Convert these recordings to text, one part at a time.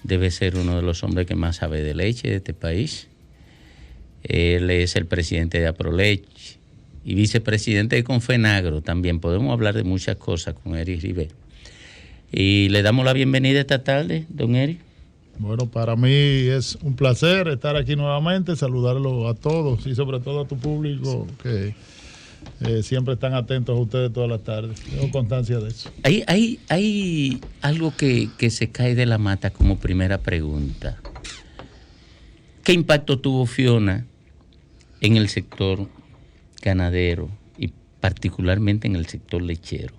Debe ser uno de los hombres que más sabe de leche de este país. Él es el presidente de Aproleche y vicepresidente de Confenagro. También podemos hablar de muchas cosas con Eric Rivera. Y le damos la bienvenida esta tarde, don Eric. Bueno, para mí es un placer estar aquí nuevamente, saludarlo a todos y sobre todo a tu público que siempre están atentos a ustedes todas las tardes. Tengo constancia de eso. Hay algo que se cae de la mata como primera pregunta. ¿Qué impacto tuvo Fiona en el sector ganadero y particularmente en el sector lechero?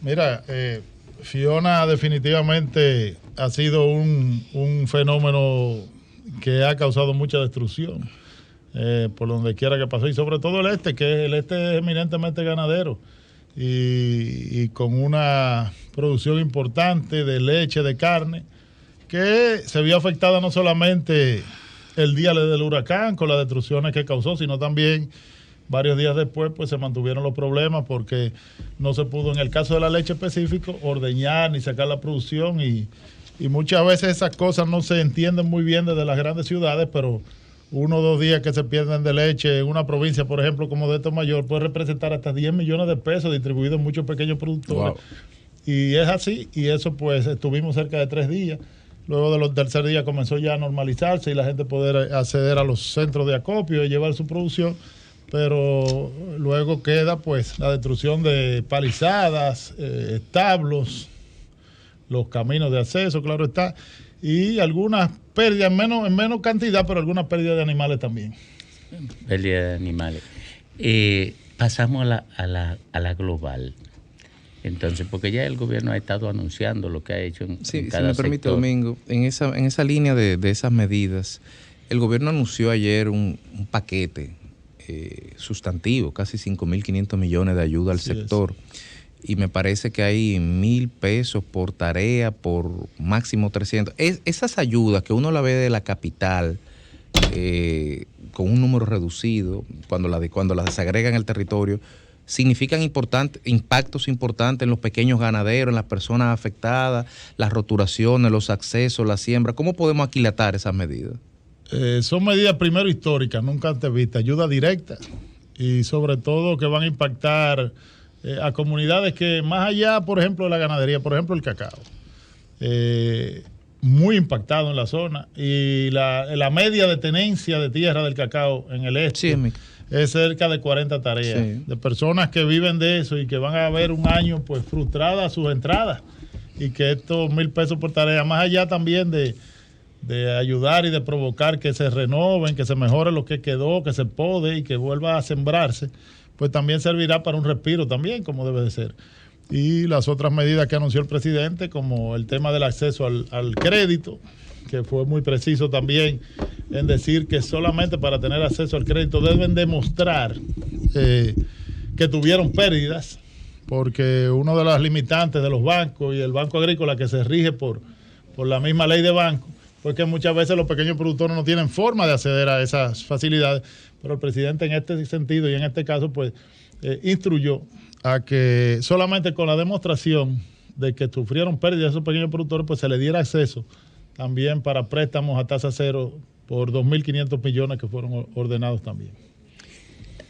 Mira, Fiona definitivamente ha sido un fenómeno que ha causado mucha destrucción por donde quiera que pasó, y sobre todo que el este es eminentemente ganadero y con una producción importante de leche, de carne, que se vio afectada no solamente el día del huracán con las destrucciones que causó, sino también varios días después pues se mantuvieron los problemas porque no se pudo, en el caso de la leche específico, ordeñar ni sacar la producción y muchas veces esas cosas no se entienden muy bien desde las grandes ciudades, pero 1 o 2 días que se pierden de leche en una provincia, por ejemplo, como de Mayor, puede representar hasta 10 millones de pesos distribuidos en muchos pequeños productores. Wow. Y es así, y eso pues estuvimos cerca de 3 días. Luego de los tercer día comenzó ya a normalizarse y la gente poder acceder a los centros de acopio y llevar su producción, pero luego queda pues la destrucción de palizadas, establos, los caminos de acceso, claro está, y algunas pérdidas en menos cantidad, pero algunas pérdidas de animales también. Pérdida de animales. Pasamos a la global. Entonces, porque ya el gobierno ha estado anunciando lo que ha hecho en cada sector. Si me permite, Domingo, en esa línea de esas medidas, el gobierno anunció ayer un paquete sustantivo, casi 5.500 millones de ayuda al sector. Y me parece que hay 1.000 pesos por tarea, por máximo 300. Esas ayudas que uno la ve de la capital, con un número reducido, cuando las desagregan en el territorio, significan impactos importantes en los pequeños ganaderos, en las personas afectadas, las roturaciones, los accesos, la siembra. ¿Cómo podemos aquilatar esas medidas? Son medidas primero históricas, nunca antes vistas, ayuda directa y sobre todo que van a impactar a comunidades que más allá, por ejemplo, de la ganadería, por ejemplo, el cacao, muy impactado en la zona, y la media de tenencia de tierra del cacao en el este es cerca de 40 tareas, de personas que viven de eso y que van a ver un año pues frustradas sus entradas, y que estos 1.000 pesos por tarea, más allá también de ayudar y de provocar que se renoven, que se mejore lo que quedó, que se pode y que vuelva a sembrarse, pues también servirá para un respiro también, como debe de ser. Y las otras medidas que anunció el presidente, como el tema del acceso al crédito, que fue muy preciso también en decir que solamente para tener acceso al crédito deben demostrar que tuvieron pérdidas, porque una de las limitantes de los bancos y el Banco Agrícola, que se rige por la misma ley de banco, porque muchas veces los pequeños productores no tienen forma de acceder a esas facilidades, pero el presidente en este sentido y en este caso pues instruyó a que solamente con la demostración de que sufrieron pérdidas esos pequeños productores pues se le diera acceso también para préstamos a tasa cero por 2.500 millones que fueron ordenados también.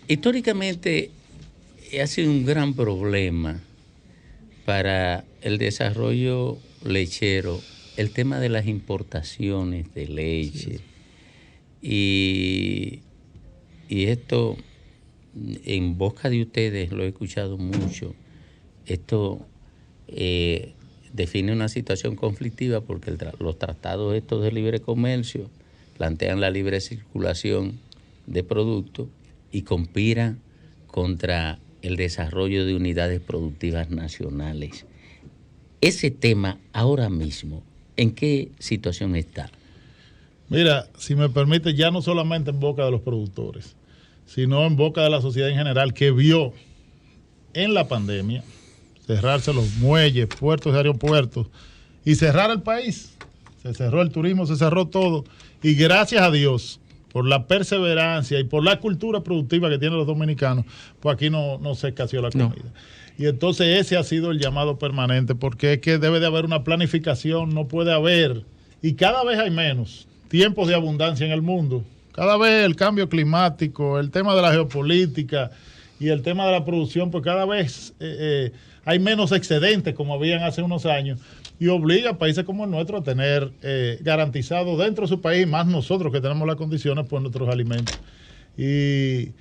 Históricamente ha sido un gran problema para el desarrollo lechero el tema de las importaciones de leche. Y esto, en boca de ustedes, lo he escuchado mucho, esto define una situación conflictiva porque los tratados estos de libre comercio plantean la libre circulación de productos y conspiran contra el desarrollo de unidades productivas nacionales. Ese tema ahora mismo, ¿en qué situación está? Mira, si me permite, ya no solamente en boca de los productores, sino en boca de la sociedad en general, que vio en la pandemia cerrarse los muelles, puertos y aeropuertos y cerrar el país. Se cerró el turismo, se cerró todo. Y gracias a Dios por la perseverancia y por la cultura productiva que tienen los dominicanos, pues aquí no se escaseó la comida. No. Y entonces ese ha sido el llamado permanente, porque es que debe de haber una planificación, no puede haber, y cada vez hay menos tiempos de abundancia en el mundo. Cada vez el cambio climático, el tema de la geopolítica y el tema de la producción, pues cada vez hay menos excedentes como habían hace unos años, y obliga a países como el nuestro a tener garantizado dentro de su país, más nosotros que tenemos las condiciones, pues nuestros alimentos. Y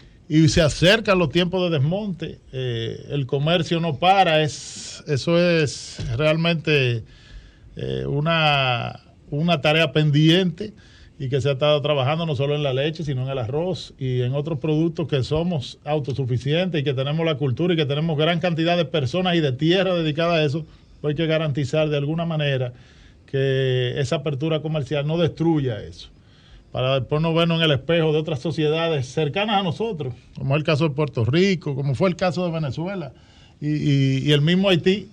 se acercan los tiempos de desmonte, el comercio no para, eso es realmente una tarea pendiente y que se ha estado trabajando no solo en la leche, sino en el arroz y en otros productos que somos autosuficientes y que tenemos la cultura y que tenemos gran cantidad de personas y de tierra dedicada a eso. Pues hay que garantizar de alguna manera que esa apertura comercial no destruya eso, para después no vernos en el espejo de otras sociedades cercanas a nosotros, como es el caso de Puerto Rico, como fue el caso de Venezuela y el mismo Haití,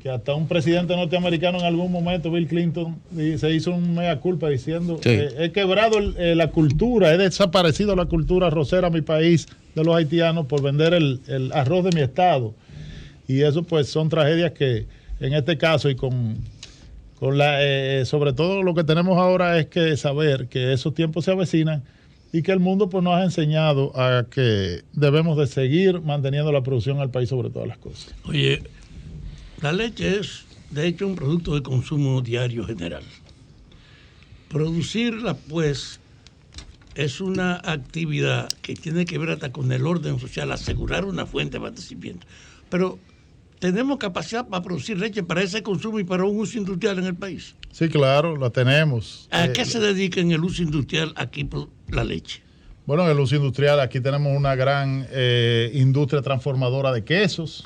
que hasta un presidente norteamericano en algún momento, Bill Clinton, se hizo un mea culpa diciendo he quebrado la cultura, he desaparecido la cultura arrocera a mi país de los haitianos por vender el arroz de mi estado. Y eso pues son tragedias que en este caso y con sobre todo lo que tenemos ahora es que saber que esos tiempos se avecinan y que el mundo pues nos ha enseñado a que debemos de seguir manteniendo la producción al país sobre todas las cosas. Oye, la leche es de hecho un producto de consumo diario general. Producirla pues es una actividad que tiene que ver hasta con el orden social, asegurar una fuente de abastecimiento. Pero ¿tenemos capacidad para producir leche para ese consumo y para un uso industrial en el país? Sí, claro, la tenemos. ¿A qué se dedica en el uso industrial aquí la leche? Bueno, en el uso industrial aquí tenemos una gran industria transformadora de quesos.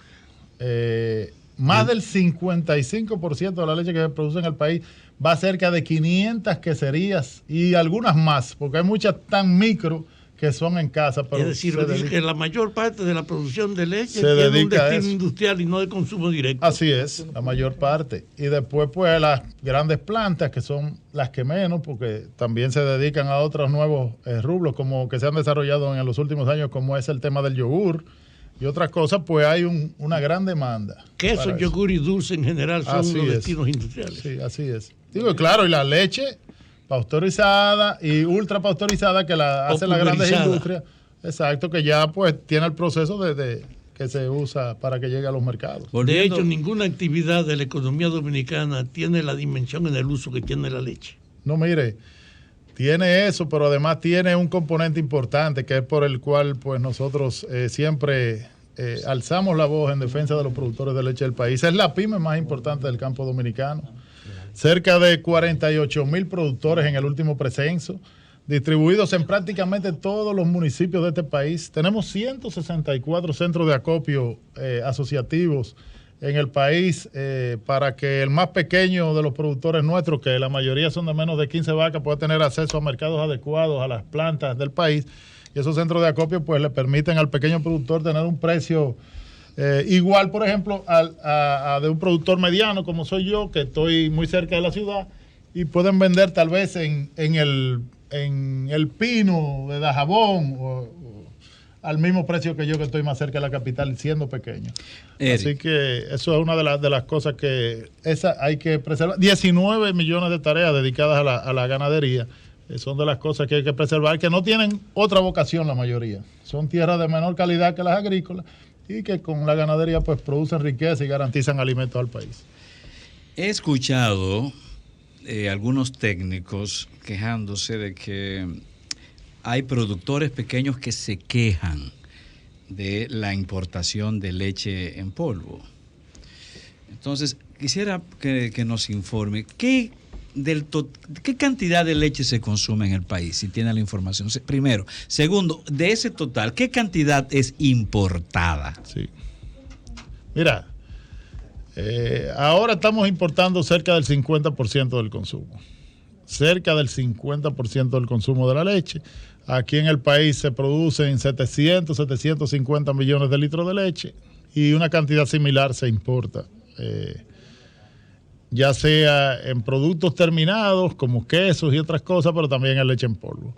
Más del 55% de la leche que se produce en el país va a cerca de 500 queserías y algunas más, porque hay muchas tan micro que son en casa. Pero es decir, que la mayor parte de la producción de leche tiene un destino industrial y no de consumo directo. Así es, la mayor parte. Y después pues las grandes plantas, que son las que menos, porque también se dedican a otros nuevos rubros como que se han desarrollado en los últimos años, como es el tema del yogur y otras cosas, pues hay una gran demanda. Queso, yogur y dulce en general son los destinos industriales. Sí, así es. Digo, claro, y la leche pasteurizada y ultra pasteurizada que la hacen las grandes industrias, exacto, que ya pues tiene el proceso de que se usa para que llegue a los mercados. De hecho, ninguna actividad de la economía dominicana tiene la dimensión en el uso que tiene la leche. No, mire, tiene eso, pero además tiene un componente importante que es por el cual pues nosotros siempre alzamos la voz en defensa de los productores de leche del país. Es la pyme más importante del campo dominicano. Cerca de 48,000 productores en el último precenso, distribuidos en prácticamente todos los municipios de este país. Tenemos 164 centros de acopio asociativos en el país para que el más pequeño de los productores nuestros, que la mayoría son de menos de 15 vacas, pueda tener acceso a mercados adecuados a las plantas del país. Y esos centros de acopio pues le permiten al pequeño productor tener un precio igual, por ejemplo, a de un productor mediano como soy yo, que estoy muy cerca de la ciudad, y pueden vender tal vez en el Pino de Dajabón o al mismo precio que yo, que estoy más cerca de la capital, siendo pequeño. Así que eso es una de las cosas que hay que preservar. 19 millones de tareas dedicadas a la ganadería. Son de las cosas que hay que preservar, que no tienen otra vocación la mayoría. Son tierras de menor calidad que las agrícolas, y que con la ganadería pues producen riqueza y garantizan alimentos al país. He escuchado algunos técnicos quejándose de que hay productores pequeños que se quejan de la importación de leche en polvo. Entonces, quisiera que nos informe ¿qué cantidad de leche se consume en el país? Si tiene la información. Primero. Segundo, de ese total, ¿qué cantidad es importada? Sí. Mira, ahora estamos importando cerca del 50% del consumo. Cerca del 50% del consumo de la leche. Aquí en el país se producen 750 millones de litros de leche y una cantidad similar se importa. Ya sea en productos terminados como quesos y otras cosas, pero también en leche en polvo.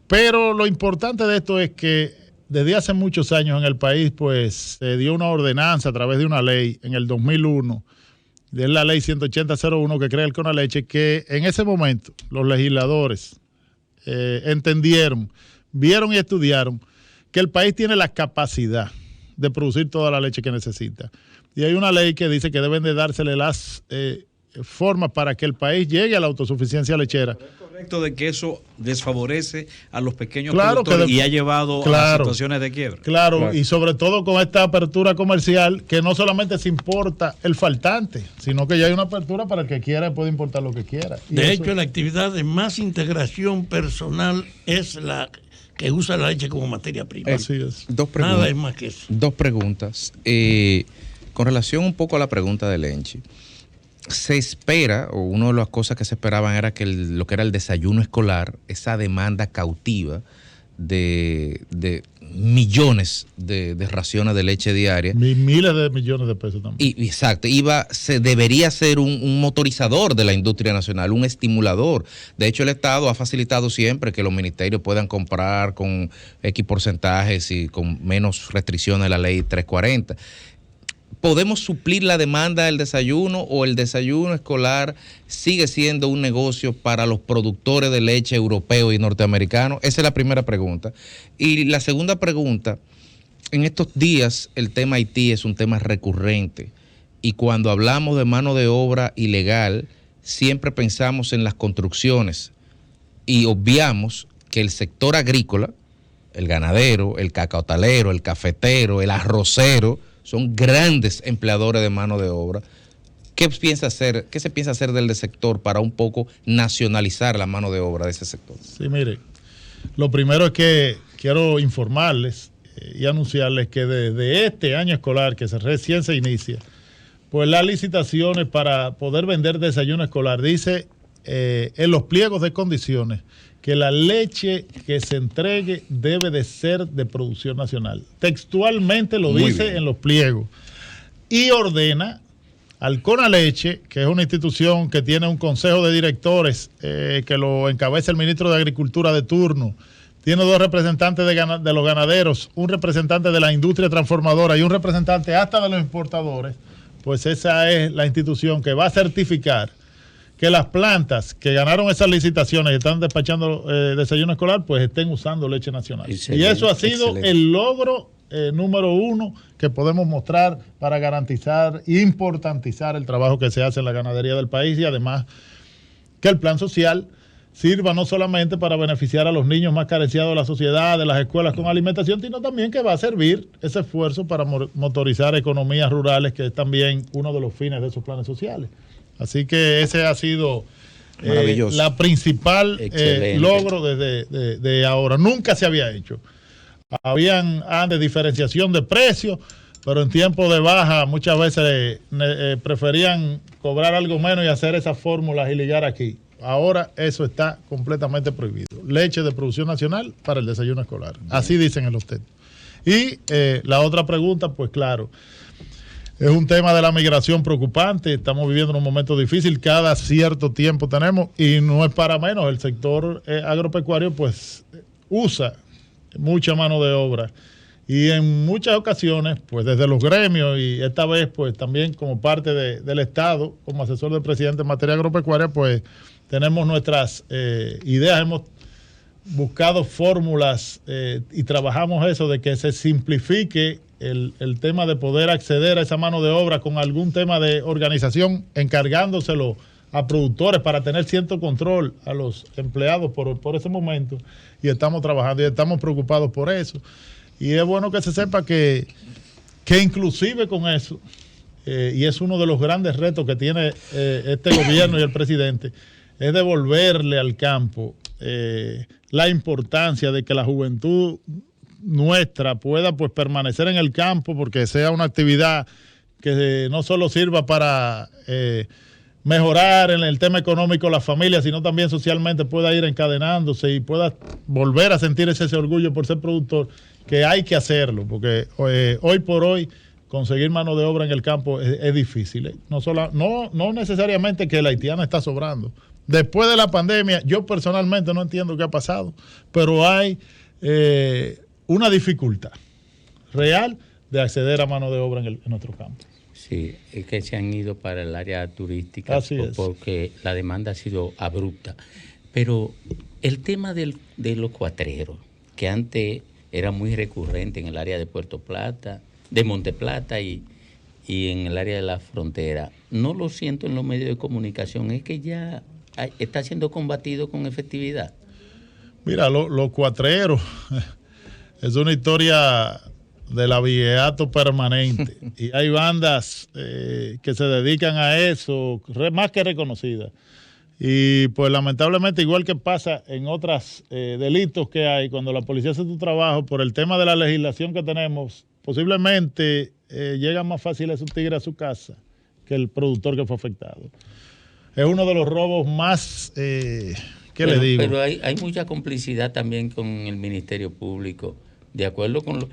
Pero lo importante de esto es que desde hace muchos años en el país pues se dio una ordenanza a través de una ley en el 2001, de la ley 180-01 que crea el CONALECHE, que en ese momento los legisladores entendieron, vieron y estudiaron que el país tiene la capacidad de producir toda la leche que necesita. Y hay una ley que dice que deben de dársele las formas para que el país llegue a la autosuficiencia lechera. Pero es correcto de que eso desfavorece a los pequeños productores y ha llevado a situaciones de quiebra. Claro, y sobre todo con esta apertura comercial, que no solamente se importa el faltante, sino que ya hay una apertura para el que quiera, puede importar lo que quiera. De hecho, la actividad de más integración personal es la que usa la leche como materia prima. Así es. Nada es más que eso. Dos preguntas. Con relación un poco a la pregunta de Lenchi, se espera, o una de las cosas que se esperaban era que lo que era el desayuno escolar, esa demanda cautiva de millones de raciones de leche diaria. Miles de millones de pesos también. Exacto, debería ser un motorizador de la industria nacional, un estimulador. De hecho, el Estado ha facilitado siempre que los ministerios puedan comprar con X porcentajes y con menos restricciones de la ley 340. ¿Podemos suplir la demanda del desayuno o el desayuno escolar sigue siendo un negocio para los productores de leche europeos y norteamericanos? Esa es la primera pregunta. Y la segunda pregunta, en estos días el tema Haití es un tema recurrente y cuando hablamos de mano de obra ilegal siempre pensamos en las construcciones y obviamos que el sector agrícola, el ganadero, el cacaotalero, el cafetero, el arrocero, son grandes empleadores de mano de obra. ¿Qué se piensa hacer del sector para un poco nacionalizar la mano de obra de ese sector? Sí, mire, lo primero es que quiero informarles y anunciarles que desde este año escolar que recién se inicia, pues las licitaciones para poder vender desayuno escolar, dice en los pliegos de condiciones que la leche que se entregue debe de ser de producción nacional. Textualmente lo dice en los pliegos. Y ordena al CONALECHE, que es una institución que tiene un consejo de directores que lo encabeza el ministro de Agricultura de turno, tiene 2 representantes de los ganaderos, un representante de la industria transformadora y un representante hasta de los importadores, pues esa es la institución que va a certificar que las plantas que ganaron esas licitaciones y están despachando desayuno escolar, pues estén usando leche nacional. Excelente, y eso ha sido el logro número 1 que podemos mostrar para garantizar, importantizar el trabajo que se hace en la ganadería del país y además que el plan social sirva no solamente para beneficiar a los niños más carenciados de la sociedad, de las escuelas con alimentación, sino también que va a servir ese esfuerzo para motorizar economías rurales, que es también uno de los fines de esos planes sociales. Así que ese ha sido la principal logro desde ahora. Nunca se había hecho. Habían de diferenciación de precios, pero en tiempo de baja muchas veces preferían cobrar algo menos y hacer esas fórmulas y ligar aquí. Ahora eso está completamente prohibido. Leche de producción nacional para el desayuno escolar. Así dicen en los textos. Y la otra pregunta, pues claro, es un tema de la migración preocupante. Estamos viviendo en un momento difícil. Cada cierto tiempo tenemos, y no es para menos, el sector agropecuario pues usa mucha mano de obra. Y en muchas ocasiones, pues desde los gremios y esta vez pues también como parte del Estado, como asesor del presidente en materia agropecuaria, pues tenemos nuestras ideas, hemos buscado fórmulas y trabajamos eso de que se simplifique el tema de poder acceder a esa mano de obra con algún tema de organización, encargándoselo a productores para tener cierto control a los empleados por ese momento. Y estamos trabajando y estamos preocupados por eso. Y es bueno que se sepa que inclusive con eso, y es uno de los grandes retos que tiene este gobierno y el presidente, es devolverle al campo la importancia de que la juventud nuestra pueda pues permanecer en el campo, porque sea una actividad que no solo sirva para mejorar en el tema económico la familia, sino también socialmente pueda ir encadenándose y pueda volver a sentir ese orgullo por ser productor, que hay que hacerlo, porque hoy por hoy conseguir mano de obra en el campo es difícil. No necesariamente que la haitiana está sobrando, Después de la pandemia, yo personalmente no entiendo qué ha pasado, pero hay una dificultad real de acceder a mano de obra en nuestro campo. Sí, es que se han ido para el área turística porque la demanda ha sido abrupta. Pero el tema de los cuatreros, que antes era muy recurrente en el área de Puerto Plata, de Monte Plata y en el área de la frontera, no lo siento en los medios de comunicación, es que ya está siendo combatido con efectividad. Mira, los cuatreros es una historia del avieato permanente y hay bandas que se dedican a eso, más que reconocidas. Y pues lamentablemente, igual que pasa en otros delitos que hay, cuando la policía hace su trabajo, por el tema de la legislación que tenemos, posiblemente llega más fácil esos tigres a su casa que el productor que fue afectado. Es uno de los robos más, le digo? Pero hay mucha complicidad también con el Ministerio Público. De acuerdo con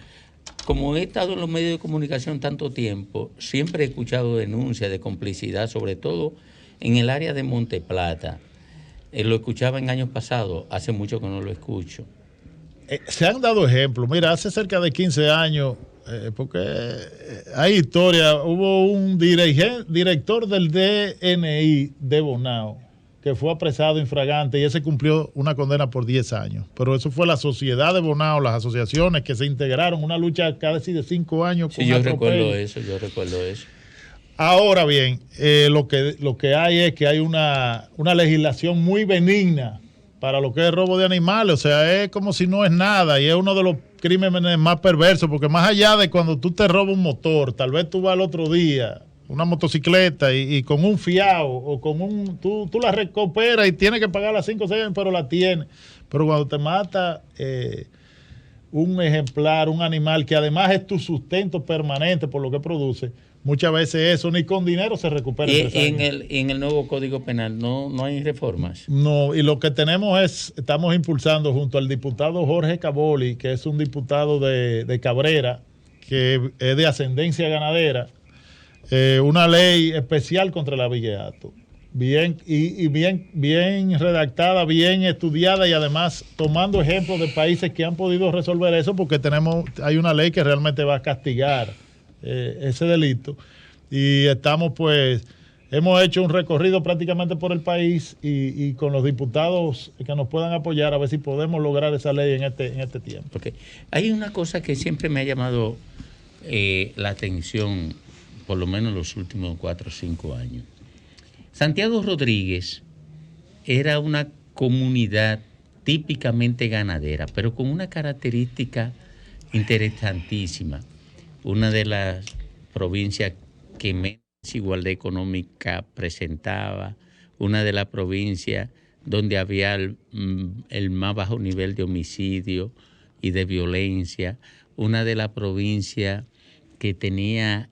como he estado en los medios de comunicación tanto tiempo, siempre he escuchado denuncias de complicidad, sobre todo en el área de Monte Plata. Lo escuchaba en años pasados, hace mucho que no lo escucho. Se han dado ejemplos. Mira, hace cerca de 15 años, porque hay historia, hubo un director del DNI de Bonao que fue apresado infragante y ese cumplió una condena por 10 años. Pero eso fue la sociedad de Bonao, las asociaciones que se integraron, una lucha casi de 5 años. Sí, yo recuerdo eso. Ahora bien, lo que hay es que hay una legislación muy benigna para lo que es el robo de animales. O sea, es como si no es nada y es uno de los crímenes más perversos, porque más allá de cuando tú te robas un motor, tal vez tú vas al otro día, una motocicleta y con un fiao o con tú la recuperas y tienes que pagar las 5 o 6, pero la tienes. Pero cuando te mata un ejemplar, un animal que además es tu sustento permanente por lo que produce, muchas veces eso ni con dinero se recupera. En el nuevo Código Penal no hay reformas. No, y lo que estamos impulsando junto al diputado Jorge Caboli, que es un diputado de Cabrera, que es de ascendencia ganadera, una ley especial contra el abigeato. Bien redactada, bien estudiada y además tomando ejemplos de países que han podido resolver eso, porque hay una ley que realmente va a castigar ese delito. Y hemos hecho un recorrido prácticamente por el país y con los diputados que nos puedan apoyar a ver si podemos lograr esa ley en este tiempo. Okay. Hay una cosa que siempre me ha llamado la atención, por lo menos los últimos 4 o 5 años. Santiago Rodríguez era una comunidad típicamente ganadera, pero con una característica interesantísima. Una de las provincias que menos desigualdad económica presentaba, una de las provincias donde había el más bajo nivel de homicidio y de violencia, una de las provincias que tenía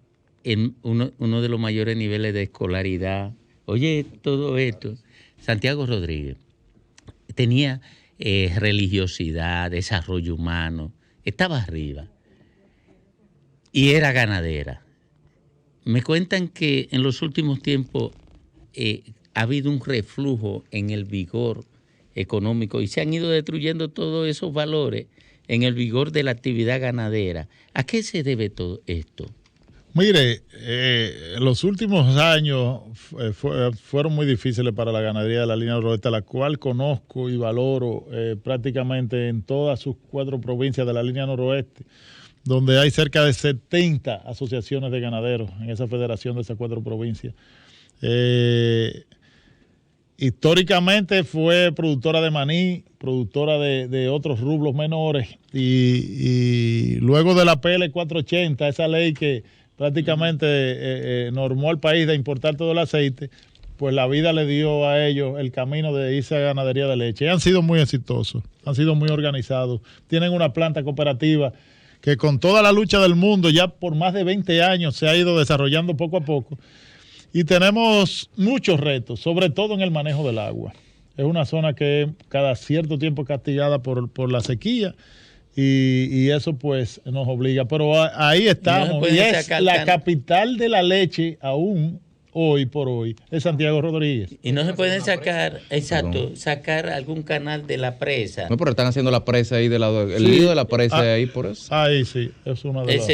uno de los mayores niveles de escolaridad. Oye, todo esto, Santiago Rodríguez tenía religiosidad, desarrollo humano, estaba arriba y era ganadera. Me cuentan que en los últimos tiempos ha habido un reflujo en el vigor económico y se han ido destruyendo todos esos valores en el vigor de la actividad ganadera. ¿A qué se debe todo esto? Mire, los últimos años fueron muy difíciles para la ganadería de la línea noroeste, la cual conozco y valoro prácticamente en todas sus 4 provincias de la línea noroeste, donde hay cerca de 70 asociaciones de ganaderos en esa federación de esas 4 provincias. Históricamente fue productora de maní, productora de otros rublos menores, y luego de la PL 480, esa ley que prácticamente normó al país de importar todo el aceite, pues la vida le dio a ellos el camino de irse a ganadería de leche. Y han sido muy exitosos, han sido muy organizados, tienen una planta cooperativa que con toda la lucha del mundo ya por más de 20 años se ha ido desarrollando poco a poco. Y tenemos muchos retos, sobre todo en el manejo del agua. Es una zona que cada cierto tiempo es castigada por la sequía y eso pues nos obliga. Pero ahí estamos. Y es la capital de la leche aún hoy por hoy es Santiago Rodríguez. Y no se pueden sacar algún canal de la presa. No, pero están haciendo la presa ahí el lío de la presa ahí por eso. Ahí sí, es una de las.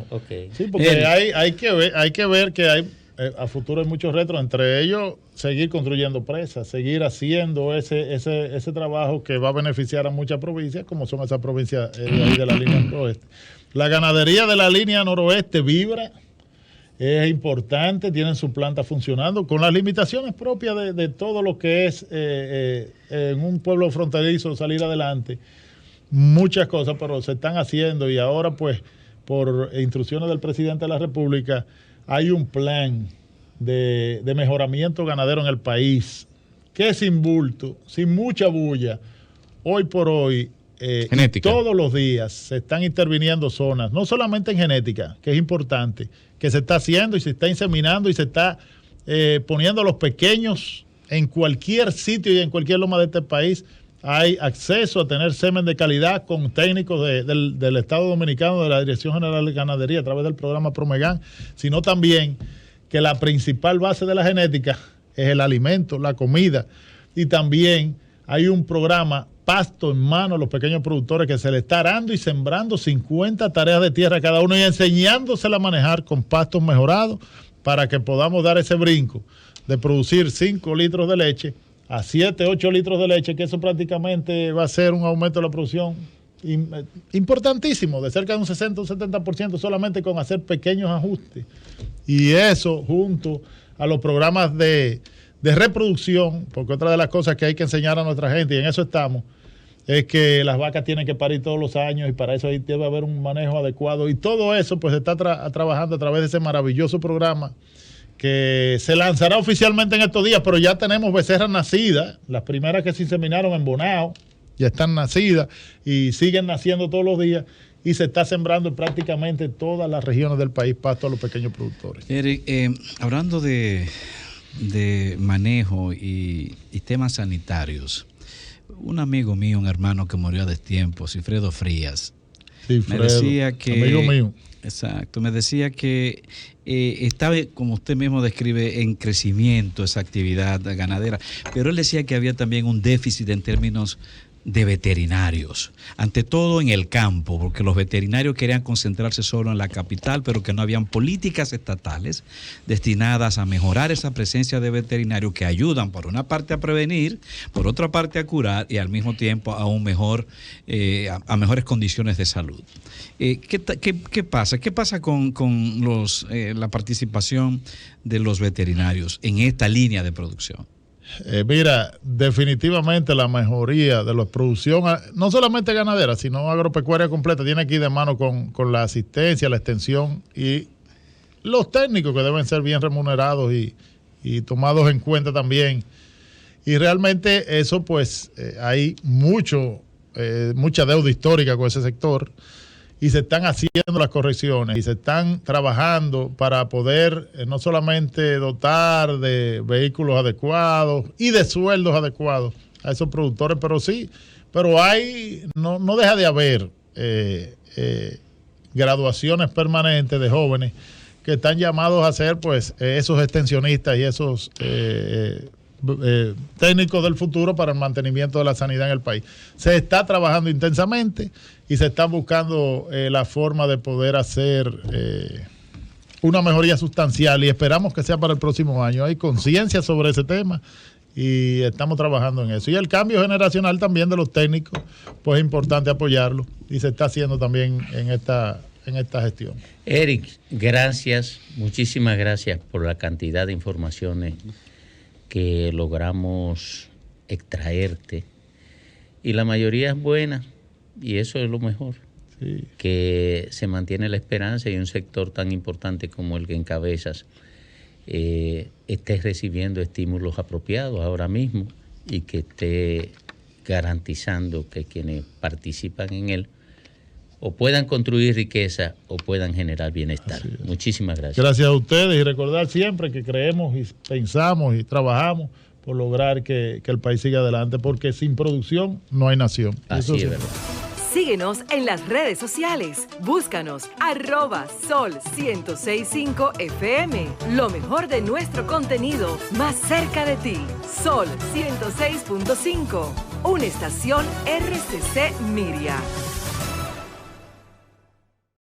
Okay. Sí, porque hay que ver que hay a futuro hay muchos retos, entre ellos seguir construyendo presas, seguir haciendo ese trabajo que va a beneficiar a muchas provincias, como son esas provincias de ahí de la línea noroeste. La ganadería de la línea noroeste vibra, es importante, tienen su planta funcionando, con las limitaciones propias de todo lo que es en un pueblo fronterizo salir adelante, muchas cosas, pero se están haciendo y ahora pues por instrucciones del presidente de la República hay un plan de mejoramiento ganadero en el país, que sin bulto, sin mucha bulla, hoy por hoy, todos los días se están interviniendo zonas, no solamente en genética, que es importante, que se está haciendo y se está inseminando y se está poniendo a los pequeños en cualquier sitio y en cualquier loma de este país. Hay acceso a tener semen de calidad con técnicos del Estado Dominicano, de la Dirección General de Ganadería, a través del programa Promegan, sino también que la principal base de la genética es el alimento, la comida, y también hay un programa Pasto en Mano a los pequeños productores que se le está arando y sembrando 50 tareas de tierra cada uno y enseñándosela a manejar con pastos mejorados para que podamos dar ese brinco de producir 5 litros de leche a 7, 8 litros de leche, que eso prácticamente va a ser un aumento de la producción importantísimo, de cerca de un 60 o 70% solamente con hacer pequeños ajustes. Y eso junto a los programas de reproducción, porque otra de las cosas que hay que enseñar a nuestra gente, y en eso estamos, es que las vacas tienen que parir todos los años y para eso ahí debe haber un manejo adecuado. Y todo eso pues se está trabajando a través de ese maravilloso programa que se lanzará oficialmente en estos días, pero ya tenemos becerras nacidas, las primeras que se inseminaron en Bonao, ya están nacidas y siguen naciendo todos los días y se está sembrando en prácticamente todas las regiones del país pasto a los pequeños productores. Eric, hablando de manejo y temas sanitarios, un amigo mío, un hermano que murió a destiempo, Cifredo Frías, me decía que, amigo mío. Exacto, me decía que estaba, como usted mismo describe, en crecimiento esa actividad ganadera, pero él decía que había también un déficit en términos de veterinarios, ante todo en el campo, porque los veterinarios querían concentrarse solo en la capital, pero que no habían políticas estatales destinadas a mejorar esa presencia de veterinarios que ayudan por una parte a prevenir, por otra parte a curar y al mismo tiempo a un mejor, a mejores condiciones de salud. ¿Qué pasa? ¿Qué pasa con la participación de los veterinarios en esta línea de producción? Mira, definitivamente la mejoría de la producción, no solamente ganadera, sino agropecuaria completa, tiene que ir de mano con la asistencia, la extensión y los técnicos que deben ser bien remunerados y tomados en cuenta también. Y realmente eso pues hay mucha deuda histórica con ese sector y se están haciendo las correcciones y se están trabajando para poder no solamente dotar de vehículos adecuados y de sueldos adecuados a esos productores, pero no deja de haber graduaciones permanentes de jóvenes que están llamados a ser pues esos extensionistas y esos técnicos del futuro para el mantenimiento de la sanidad en el país. Se está trabajando intensamente y se está buscando la forma de poder hacer una mejoría sustancial y esperamos que sea para el próximo año. Hay conciencia sobre ese tema y estamos trabajando en eso. Y el cambio generacional también de los técnicos, pues es importante apoyarlo y se está haciendo también en esta gestión. Eric, gracias, muchísimas gracias por la cantidad de informaciones que logramos extraerte y la mayoría es buena y eso es lo mejor, sí. Que se mantiene la esperanza y un sector tan importante como el que encabezas esté recibiendo estímulos apropiados ahora mismo y que esté garantizando que quienes participan en él o puedan construir riqueza o puedan generar bienestar. Muchísimas gracias. Gracias a ustedes y recordar siempre que creemos y pensamos y trabajamos por lograr que el país siga adelante, porque sin producción no hay nación. Así es verdad. Síguenos en las redes sociales. Búscanos @Sol1065 FM. Lo mejor de nuestro contenido más cerca de ti. Sol 106.5. Una estación RCC Miria.